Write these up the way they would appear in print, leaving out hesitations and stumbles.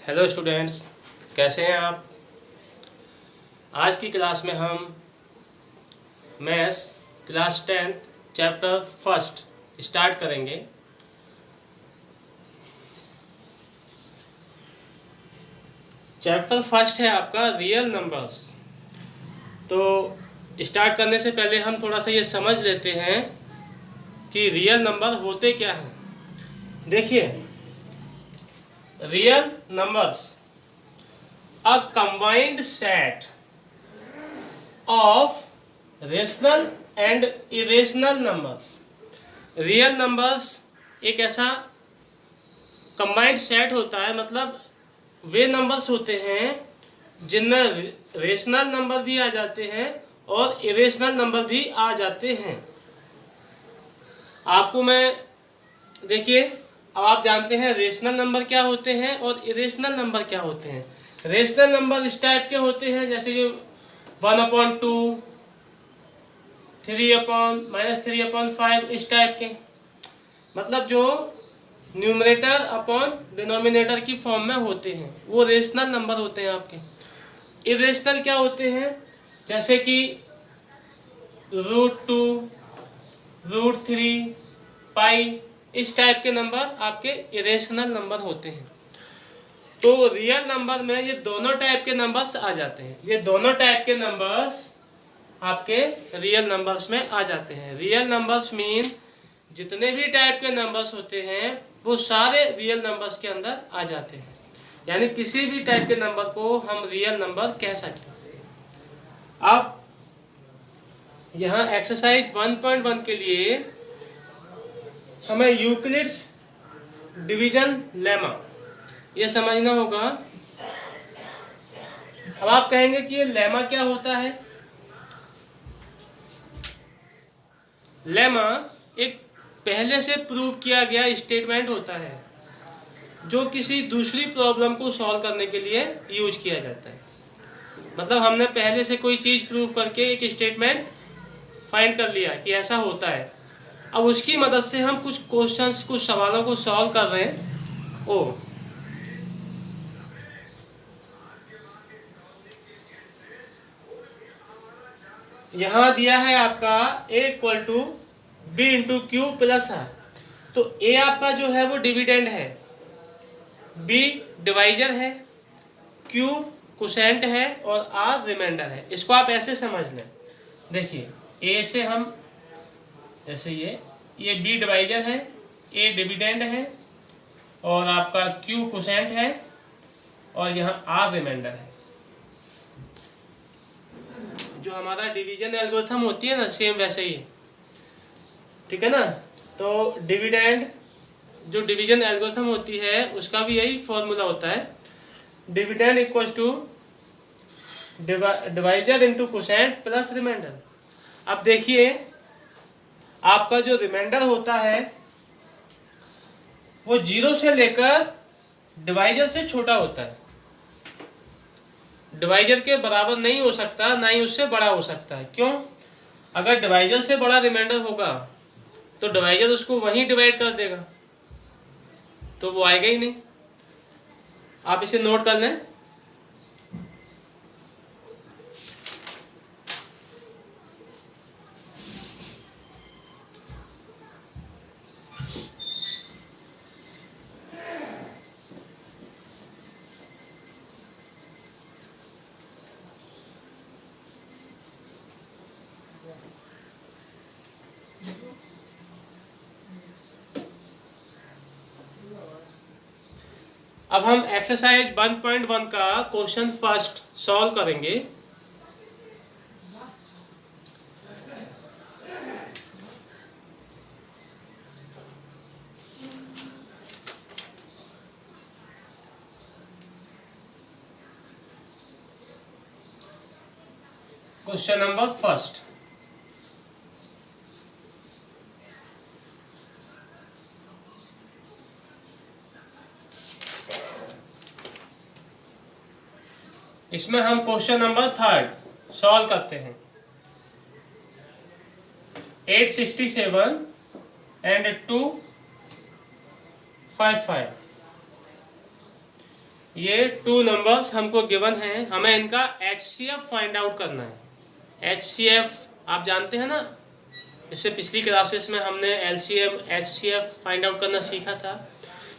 Hello students, कैसे हैं आप। आज की क्लास में हम maths class 10th chapter first start करेंगे। चैप्टर फर्स्ट है आपका रियल नंबर्स। तो स्टार्ट करने से पहले हम थोड़ा सा ये समझ लेते हैं कि रियल नंबर होते क्या हैं। देखिए, real numbers a combined set of rational and irrational numbers। Real numbers एक ऐसा कंबाइंड सेट होता है, मतलब वे नंबर्स होते हैं जिनमें रेशनल नंबर भी आ जाते हैं और इरेशनल नंबर भी आ जाते हैं। आपको मैं देखिए, अब आप जानते हैं रेशनल नंबर क्या होते हैं और इरेशनल नंबर क्या होते हैं। रेशनल नंबर इस टाइप के होते हैं जैसे कि 1/2, 3/-3/5 इस टाइप के, मतलब जो न्यूमरेटर अपॉन डिनोमिनेटर की फॉर्म में होते हैं वो रेशनल नंबर होते हैं आपके। इरेशनल क्या होते हैं, जैसे कि √2, √3, पाई, इस टाइप के नंबर आपके इरेशनल नंबर होते हैं। तो रियल नंबर में ये दोनों टाइप के नंबर्स आ जाते हैं। ये दोनों टाइप के नंबर्स आपके रियल नंबर्स में आ जाते हैं। रियल नंबर्स मीन जितने भी टाइप के नंबर्स होते हैं वो सारे रियल नंबर्स के अंदर आ जाते हैं, यानी किसी भी टाइप के नंबर को हम रियल नंबर कह सकते हैं। अब यहाँ एक्सरसाइज 1.1 के लिए हमें यूक्लिड्स डिवीजन लेमा ये समझना होगा। अब आप कहेंगे कि ये लेमा क्या होता है। लेमा एक पहले से प्रूव किया गया स्टेटमेंट होता है जो किसी दूसरी प्रॉब्लम को सॉल्व करने के लिए यूज किया जाता है। मतलब हमने पहले से कोई चीज़ प्रूव करके एक स्टेटमेंट फाइंड कर लिया कि ऐसा होता है। अब उसकी मदद से हम कुछ क्वेश्चंस, कुछ सवालों को सॉल्व कर रहे हैं। ओ यहाँ दिया है आपका A=B/Q+R। तो A आपका जो है वो डिविडेंड है, B डिवाइजर है, Q क्वोशेंट है और R रिमाइंडर है। इसको आप ऐसे समझ लें। देखिए, A से हम जैसे ये B डिवाइजर है, A डिविडेंड है और आपका Q क्वोशेंट है और यहाँ R रिमाइंडर है। जो हमारा डिवीजन एल्गोरिथम होती है ना, सेम वैसे ही, ठीक है ना। तो डिविडेंड जो डिवीजन एल्गोरिथम होती है उसका भी यही फॉर्मूला होता है, dividend equals to divisor into quotient plus remainder. अब देखिए, आपका जो रिमाइंडर होता है वो 0 से लेकर डिवाइजर से छोटा होता है। डिवाइजर के बराबर नहीं हो सकता, ना ही उससे बड़ा हो सकता है। क्यों? अगर डिवाइजर से बड़ा रिमाइंडर होगा तो डिवाइजर उसको वहीं डिवाइड कर देगा, तो वो आएगा ही नहीं। आप इसे नोट कर लें। अब हम एक्सरसाइज 1.1 का क्वेश्चन फर्स्ट सॉल्व करेंगे। क्वेश्चन नंबर फर्स्ट, इसमें हम क्वेश्चन नंबर थर्ड सॉल्व करते हैं। 867 and 255। ये 2 नंबर्स हमको गिवन हैं, हमें इनका HCF फाइंड आउट करना है। HCF आप जानते हैं ना, इससे पिछली क्लासेस में हमने LCM HCF फाइंड आउट करना सीखा था।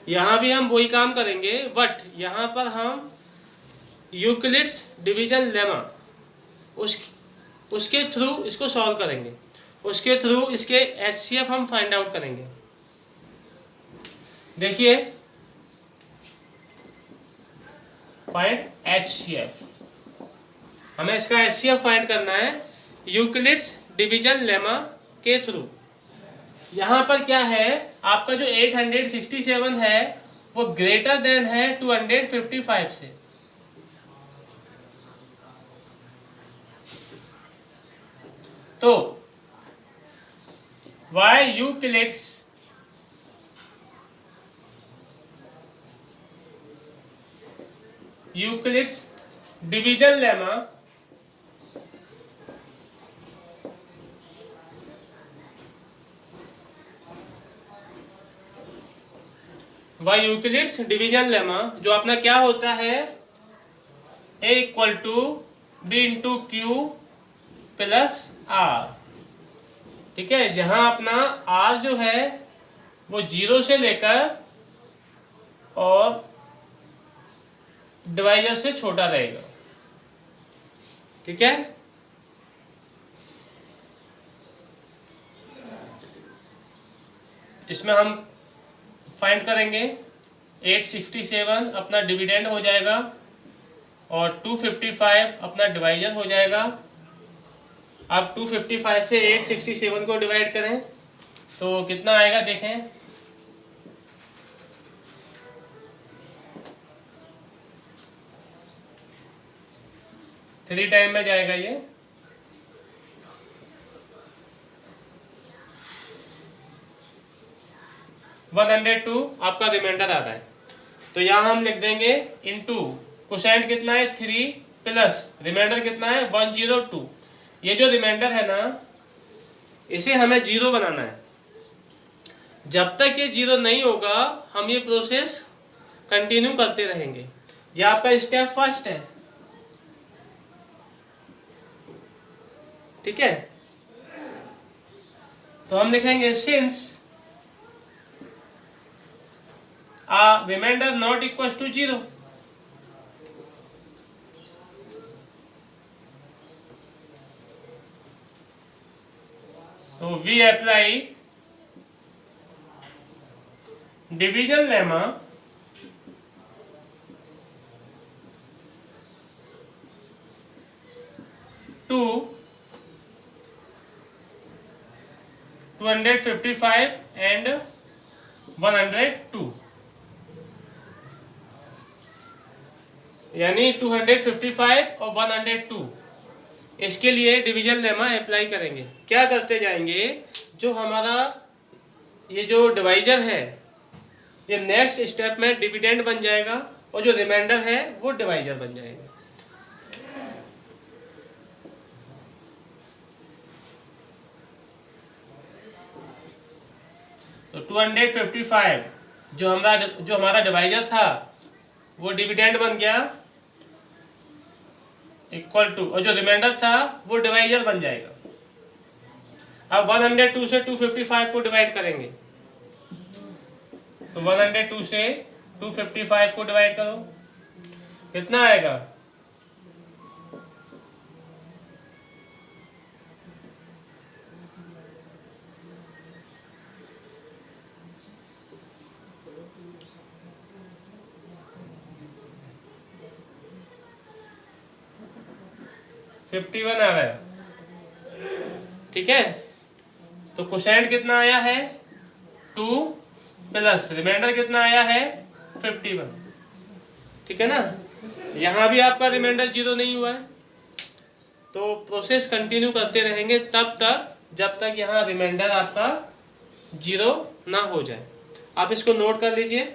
यहाँ भी हम वही काम करेंगे, बट यहाँ पर हम यूक्लिड्स डिवीजन लेमा उसके थ्रू इसको सॉल्व करेंगे, उसके थ्रू इसके HCF हम फाइंड आउट करेंगे। देखिए, फाइंड HCF, हमें इसका HCF फाइंड करना है यूक्लिड्स डिवीजन लेमा के थ्रू। यहाँ पर क्या है, आपका जो 867 है वो ग्रेटर देन है 255 से। तो why Euclid's division lemma Euclid's division lemma जो अपना क्या होता है, A equal to B into Q plus R। ठीक है, जहां अपना R जो है वो 0 से लेकर और डिवाइजर से छोटा रहेगा। ठीक है, इसमें हम फाइंड करेंगे 867 अपना डिविडेंड हो जाएगा और 255 अपना डिवाइजर हो जाएगा। अब 255 से 867 को डिवाइड करें तो कितना आएगा, देखें। थ्री टाइम में जाएगा ये, वन 102 आपका रिमाइंडर आ रहा है। तो यहाँ हम लिख देंगे इनटू कोशेंट कितना है 3 प्लस रिमाइंडर कितना है 102। ये जो रिमाइंडर है ना, इसे हमें 0 बनाना है। जब तक ये 0 नहीं होगा हम ये प्रोसेस कंटिन्यू करते रहेंगे। ये आपका स्टेप फर्स्ट है। ठीक है, तो हम लिखेंगे since remainder not equal to 0, तो we apply division lemma to 255 and 102, यानी 255 और 102। इसके लिए डिवीजन लेमा अप्लाई करेंगे। क्या करते जाएंगे, जो हमारा ये जो डिवाइजर है ये नेक्स्ट स्टेप में डिविडेंड बन जाएगा और जो रिमाइंडर है वो डिवाइजर बन जाएगा। तो 255 जो हमारा डिवाइजर था वो डिविडेंड बन गया इक्वल टू, और जो रिमाइंडर था वो डिवाइजर बन जाएगा। अब 102 से 255 को डिवाइड करेंगे, तो 102 से 255 को डिवाइड करो, कितना आएगा, $51 आ रहा है। ठीक है, तो कोशेंट कितना आया है 2 प्लस रिमाइंडर कितना आया है 51। ठीक है ना, यहाँ भी आपका रिमाइंडर 0 नहीं हुआ है, तो प्रोसेस कंटिन्यू करते रहेंगे तब तक जब तक यहाँ रिमाइंडर आपका 0 ना हो जाए। आप इसको नोट कर लीजिए।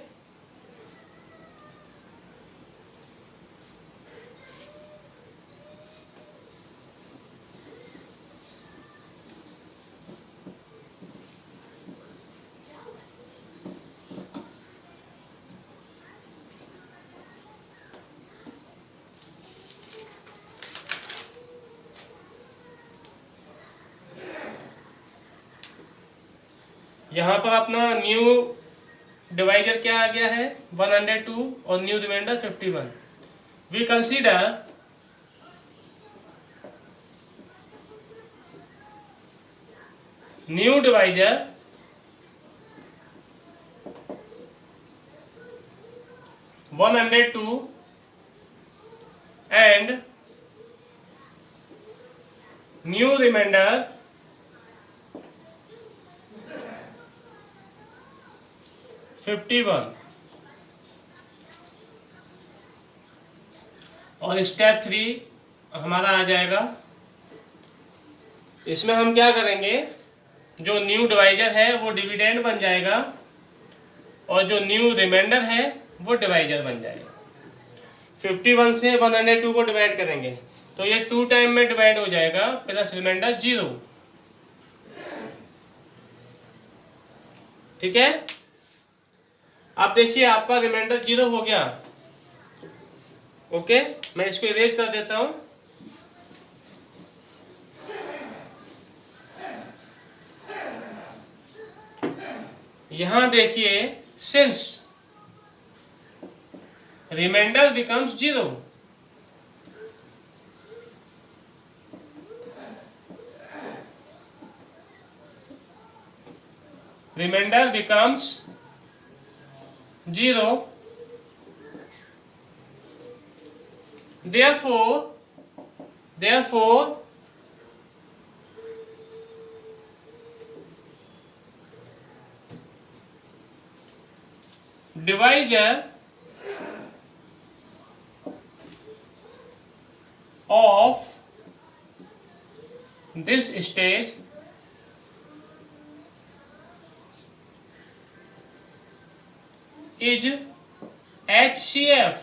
यहाँ पर अपना न्यू डिवाइजर क्या आ गया है 102 और new remainder 51. We consider new divisor one 102 and new remainder 51. और स्टेप 3 हमारा आ जाएगा. इसमें हम क्या करेंगे, जो न्यू डिवाइजर है वो डिविडेंड बन जाएगा और जो न्यू रिमाइंडर है वो डिवाइजर बन जाएगा. 51 से 102 को डिवाइड करेंगे तो ये 2 टाइम में डिवाइड हो जाएगा प्लस रिमाइंडर 0. ठीक है. अब देखिए आपका रिमाइंडर 0 हो गया. ओके, मैं इसको इरेज कर देता हूं. यहां देखिए since reminder becomes 0, remainder becomes 0. Therefore divisor of this stage is HCF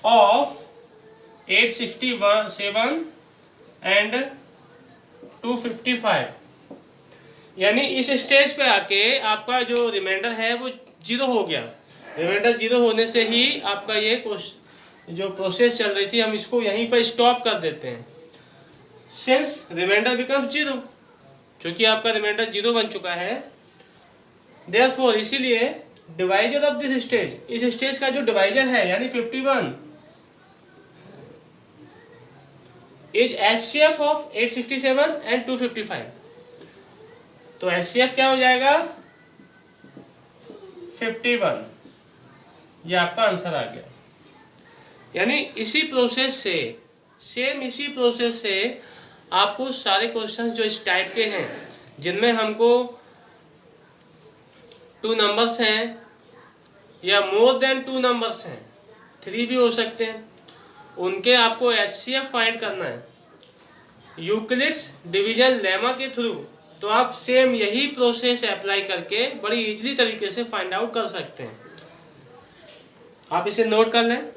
of 867 and 255. यानी इस स्टेज पे आके आपका जो रिमाइंडर है वो 0 हो गया. रिमाइंडर 0 होने से ही आपका ये जो प्रोसेस चल रही थी हम इसको यहीं पर स्टॉप कर देते हैं. सिंस रिमाइंडर बिकम्स 0, क्योंकि आपका रिमाइंडर 0 बन चुका है. देयरफॉर इसीलिए डिवाइजर ऑफ दिस स्टेज, इस स्टेज का जो डिवाइजर है यानी 51 इज HCF ऑफ 867 एंड 255. तो HCF क्या हो जाएगा 51. ये आपका आंसर आ गया. यानी इसी प्रोसेस से इसी प्रोसेस से आपको सारे क्वेश्चंस जो इस टाइप के हैं जिनमें हमको 2 नंबर्स हैं या मोर देन 2 नंबर्स हैं, 3 भी हो सकते हैं, उनके आपको HCF फाइंड करना है यूक्लिड्स डिवीजन लेमा के थ्रू. तो आप सेम यही प्रोसेस अप्लाई करके बड़ी इजीली तरीके से फाइंड आउट कर सकते हैं. आप इसे नोट कर लें.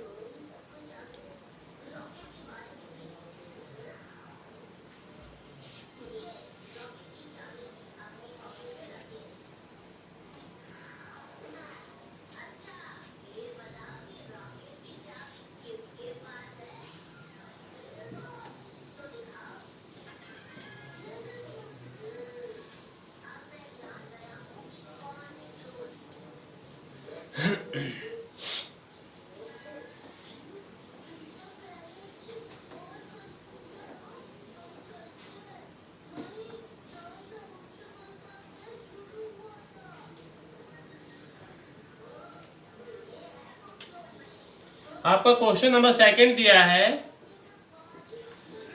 आपका क्वेश्चन नंबर 2 दिया है.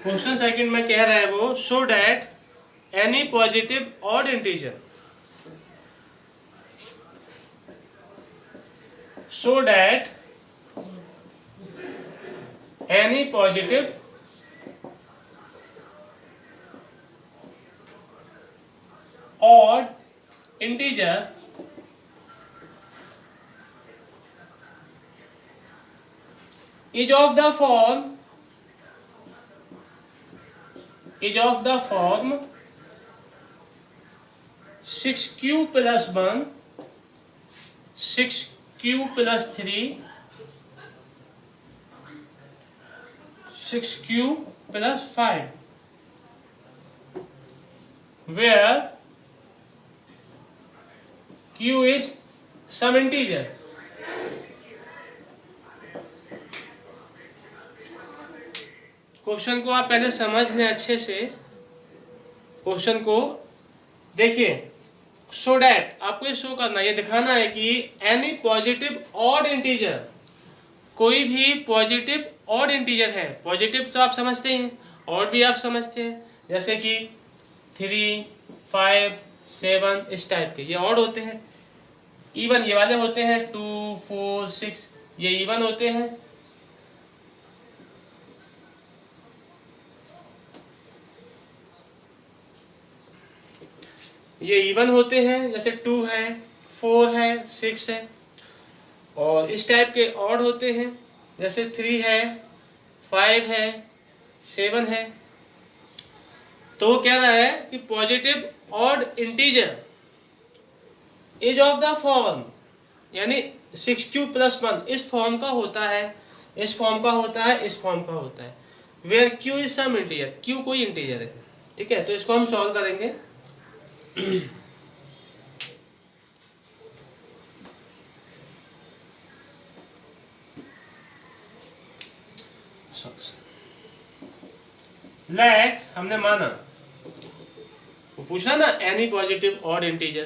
क्वेश्चन 2 में कह रहा है वो show that any positive odd integer, so that any positive odd integer is of the form 6q plus 1 6q plus 3 6q plus 5. where q is some integer। Question को आप पहले समझ लें अच्छे से। क्वेश्चन को देखिए, सो डैट आपको ये शो करना है, ये दिखाना है कि एनी पॉजिटिव ऑड इंटीजर, कोई भी पॉजिटिव ऑड इंटीजर है। पॉजिटिव तो आप समझते हैं, ऑड भी आप समझते हैं, जैसे कि 3, 5, 7 इस टाइप के, ये ऑड होते हैं। इवन ये वाले होते हैं 2, 4, 6, ये इवन होते हैं। ये इवन होते हैं, जैसे 2 है, 4 है, 6 है। और इस टाइप के ऑड होते हैं, जैसे 3 है, 5 है, 7 है। तो वो कह रहा है कि positive odd integer is of the form, यानी 6q + 1 इस फॉर्म का होता है, इस फॉर्म का होता है, इस फॉर्म का होता है, where q is some integer, q कोई इंटीजर है। ठीक है, तो इसको हम सॉल्व करेंगे। लेट, हमने माना, वो पूछा ना एनी पॉजिटिव ऑड इंटीजर,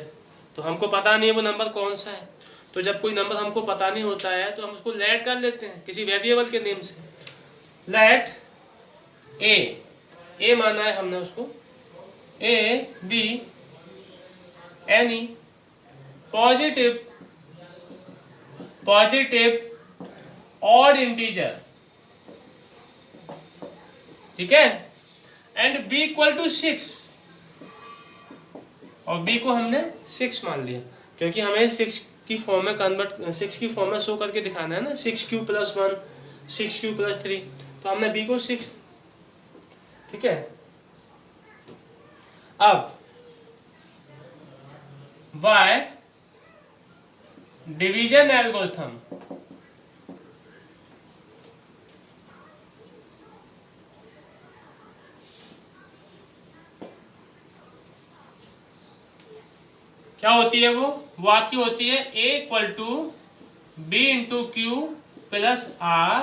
तो हमको पता नहीं है वो नंबर कौन सा है। तो जब कोई नंबर हमको पता नहीं होता है तो हम उसको लेट कर लेते हैं किसी वेरिएबल के नेम से। लेट ए माना है हमने उसको, ए B any positive odd integer, ठीक है, एंड b = 6, और b को हमने 6 मान लिया, क्योंकि हमें 6 की फॉर्म में कन्वर्ट, 6 की फॉर्म में शो करके दिखाना है ना, 6q + 1, 6q + 3, तो हमने b को 6। ठीक है, अब y डिवीजन एल्गोरिथम, क्या होती है वो आपकी होती है a = b × q + r,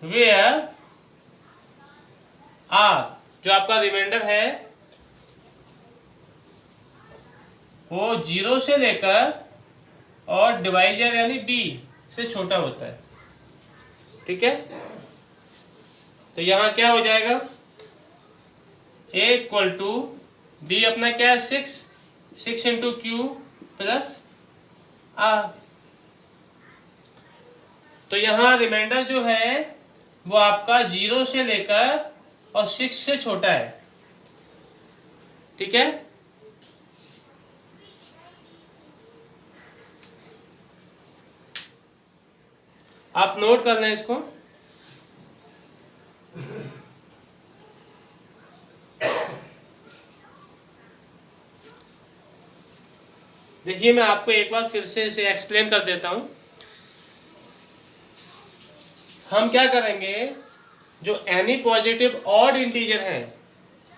where r जो आपका रिमाइंडर है वो 0 से लेकर और डिवाइजर यानी b से छोटा होता है। ठीक है, तो यहां क्या हो जाएगा, a = b अपना क्या है 6 × q + r। तो यहाँ रिमाइंडर जो है वो आपका 0 से लेकर और 6 से छोटा है। ठीक है, आप नोट कर लें इसको। देखिए, मैं आपको एक बार फिर से इसे एक्सप्लेन कर देता हूं। हम क्या करेंगे, जो एनी पॉजिटिव ऑड इंटीजर है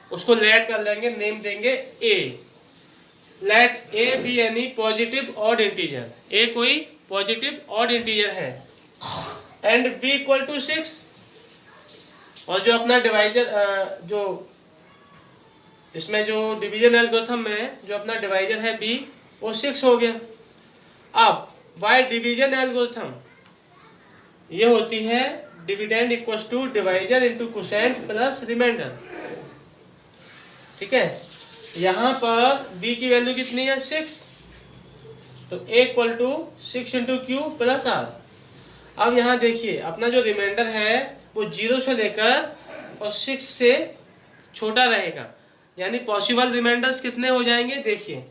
उसको लेट कर लेंगे, नेम देंगे A. Let A B any positive odd integer, A कोई पॉजिटिव ऑड इंटीजर है, एंड b = 6, और जो अपना डिवाइजर, जो इसमें जो डिवीजन एल्गोरिथम में जो अपना डिवाइजर है b, वो 6 हो गया। अब y डिवीजन एल्गोरिथम ये होती है डिविडेंड = डिवाइजर × क्वोशिएंट + रिमाइंडर। ठीक है, यहाँ पर b की वैल्यू कितनी है 6, तो a = 6 × q + r। अब यहाँ देखिए, अपना जो रिमाइंडर है वो 0 से लेकर और 6 से छोटा रहेगा, यानी पॉसिबल रिमाइंडर्स कितने हो जाएंगे, देखिए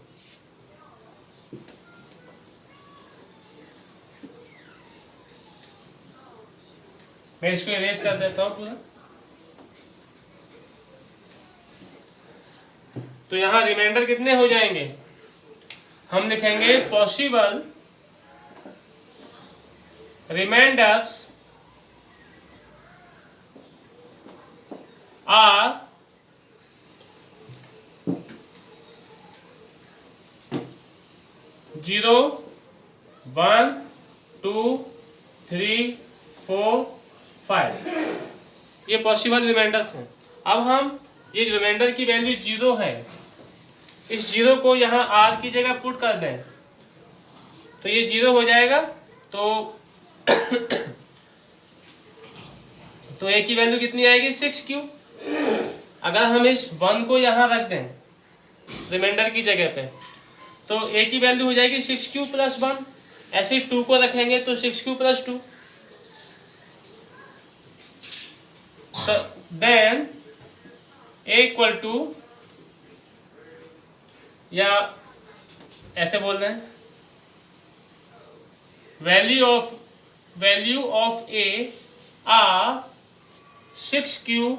मैं इसको इरेज कर देता हूं पूरा। तो यहां रिमाइंडर कितने हो जाएंगे, हम लिखेंगे पॉसिबल रिमाइंडर्स आर 0 1 2 3 4 5 ये पॉसिबल रिमाइंडर्स हैं। अब हम ये रिमाइंडर की वैल्यू 0 है, इस 0 को यहाँ r की जगह पुट कर दें तो ये 0 हो जाएगा। तो तो a की वैल्यू कितनी आएगी 6q। अगर हम इस 1 को यहाँ रख दें रिमाइंडर की जगह पे तो a की वैल्यू हो जाएगी 6q प्लस 1। ऐसे 2 को रखेंगे तो 6q plus 2। Then a equal to, या ऐसे बोल रहे हैं, value of a are 6q,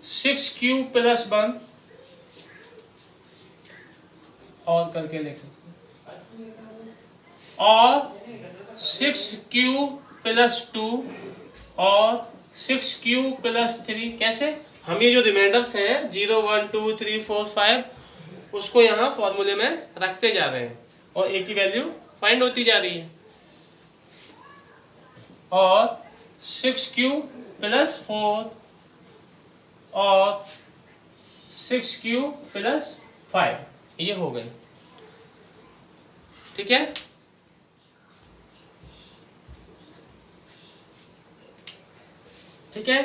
6q plus 1 और करके लिख सकते हैं, और 6q प्लस 2 और 6q प्लस 3। कैसे? हम ये जो रिमाइंडर्स हैं 0 1 2 3 4 5 उसको यहाँ फॉर्मूले में रखते जा रहे हैं और a की वैल्यू फाइंड होती जा रही है। और 6q प्लस 4 और 6q प्लस 5 ये हो गए। ठीक है, ठीक है।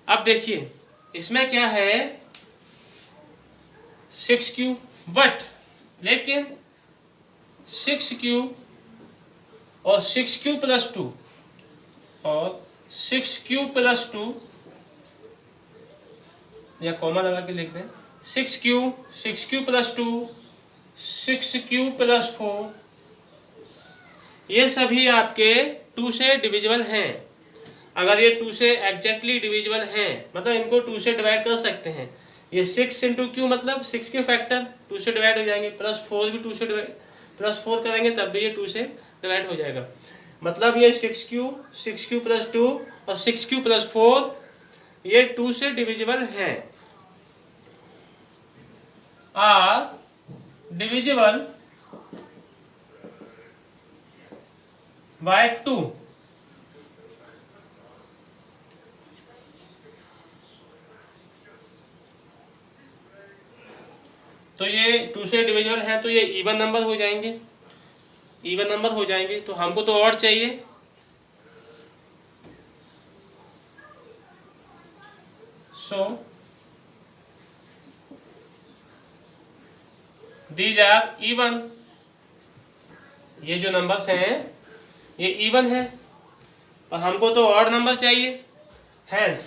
अब देखिए इसमें क्या है 6q, बट लेकिन 6q और 6q प्लस 2 और 6q प्लस 2, या कॉमा लगा के लिख दें, 6q प्लस 2, 6q प्लस 4, ये सभी आपके 2 से डिविजिबल हैं। अगर ये 2 से एग्जैक्टली डिविजिबल हैं मतलब इनको 2 से डिवाइड कर सकते हैं। ये 6 इंटू क्यू मतलब 6 के फैक्टर 2 से डिवाइड हो जाएंगे, प्लस 4 भी 2 से डिवाइड, प्लस 4 करेंगे तब भी ये 2 से डिवाइड हो जाएगा। मतलब ये 6q प्लस 2 और 6q प्लस 4 ये 2 से डिविजिबल हैं, आर डिविजिबल बाय 2। तो ये 2 से डिविजिबल है तो ये इवन नंबर हो जाएंगे, इवन नंबर हो जाएंगे। तो हमको तो और चाहिए, सो दीज आर इवन। ये जो नंबर्स हैं ये इवन है और हमको तो ऑड नंबर चाहिए, हेंस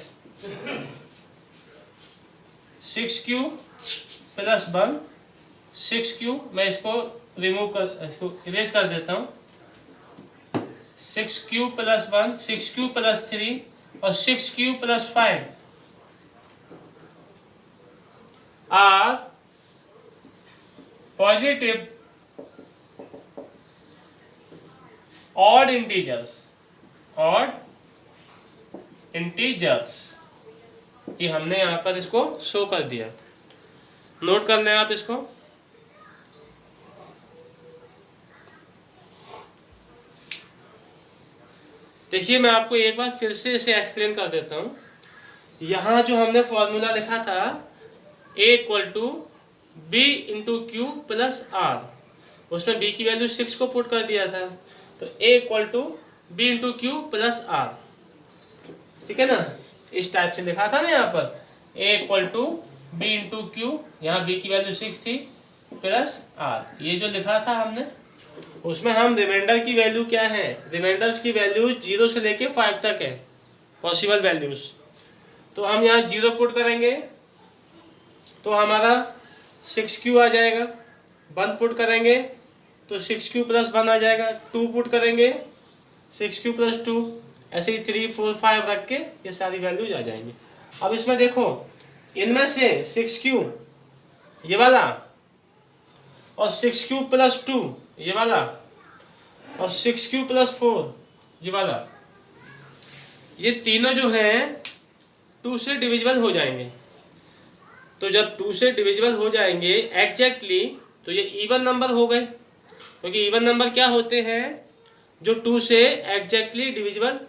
6q प्लस 1 6q, मैं इसको रिमूव कर, इसको इरेज कर देता हूँ। 6q प्लस 1 6q प्लस 3 और 6q plus 5 are positive odd integers, odd integers. ये हमने यहाँ पर इसको शो कर दिया, नोट कर लें आप इसको। देखिए मैं आपको एक बार फिर से इसे एक्सप्लेन कर देता हूँ। यहाँ जो हमने फॉर्मूला लिखा था a equal to B into Q plus R, उसमें b की वैल्यू 6 को पुट कर दिया था, तो a equal to B into Q plus R. ठीक है ना, इस टाइप से लिखा था ना यहाँ पर a equal to B into Q, यहाँ b की वैल्यू 6 थी प्लस आर, ये जो लिखा था हमने उसमें हम रिमाइंडर की वैल्यू क्या है, रिमाइंडर्स की वैल्यू 0 से लेके 5 तक है पॉसिबल वैल्यूज। तो हम यहाँ 0 पुट करेंगे तो हमारा 6q आ जाएगा, 1 पुट करेंगे तो 6q प्लस 1 आ जाएगा, 2 पुट करेंगे 6q प्लस 2, ऐसे ही 3 4 5 रख के ये सारी वैल्यूज आ जाएंगी। अब इसमें देखो इनमें से 6q ये वाला और 6q प्लस 2 ये वाला और 6q प्लस 4 ये वाला, ये तीनों जो हैं 2 से डिविजिबल हो जाएंगे। तो जब 2 से डिविजिबल हो जाएंगे एग्जैक्टली तो ये इवन नंबर हो गए, क्योंकि इवन नंबर क्या होते हैं, जो 2 से एग्जैक्टली डिविजिबल